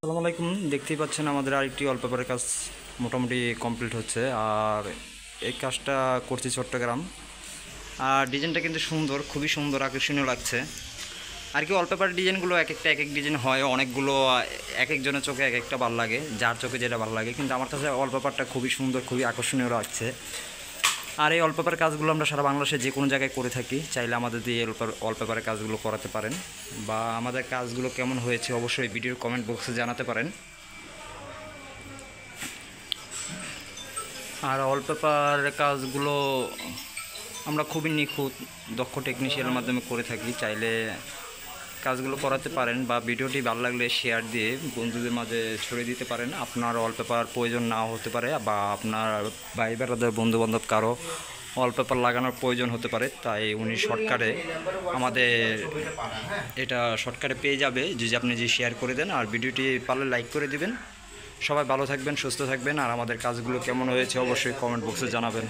আসসালামু আলাইকুম। দেখতেই পাচ্ছেন আমাদের আরেকটি ওয়ালপেপারের কাজ মোটামুটি কমপ্লিট হচ্ছে। আর এই কাজটা করছি চট্টগ্রাম। আর ডিজাইনটা কিন্তু সুন্দর, খুবই সুন্দর, আকর্ষণীয় লাগছে। আর কি ওয়ালপেপার ডিজাইনগুলো এক একটা এক এক ডিজাইন হয়, অনেকগুলো এক একজনের চোখে এক একটা ভালো লাগে, যার চোখে যেটা ভালো লাগে। কিন্তু আমার কাছে ওয়ালপেপারটা খুবই সুন্দর, খুবই আকর্ষণীয় লাগছে। আর এই ওয়ালপেপার কাজগুলো আমরা সারা বাংলাদেশে যে কোনো জায়গায় করে থাকি। চাইলে আমাদের দিয়ে ওয়ালপেপারের কাজগুলো করাতে পারেন, বা আমাদের কাজগুলো কেমন হয়েছে অবশ্যই ভিডিওর কমেন্ট বক্সে জানাতে পারেন। আর ওয়ালপেপারের কাজগুলো আমরা খুবই নিখুঁত, দক্ষ টেকনিশিয়ানের মাধ্যমে করে থাকি। চাইলে কাজগুলো করাতে পারেন, বা ভিডিওটি ভালো লাগলে শেয়ার দিয়ে বন্ধুদের মাঝে ছড়িয়ে দিতে পারেন। আপনার ওয়ালপেপার প্রয়োজন নাও হতে পারে, বা আপনার ভাই বেড়াদের বন্ধুবান্ধব কারো ওয়ালপেপার লাগানোর প্রয়োজন হতে পারে। তাই উনি শর্টকাটে আমাদের এটা শর্টকাটে পেয়ে যাবে যদি আপনি শেয়ার করে দেন। আর ভিডিওটি পারলে লাইক করে দিবেন। সবাই ভালো থাকবেন, সুস্থ থাকবেন। আর আমাদের কাজগুলো কেমন হয়েছে অবশ্যই কমেন্ট বক্সে জানাবেন।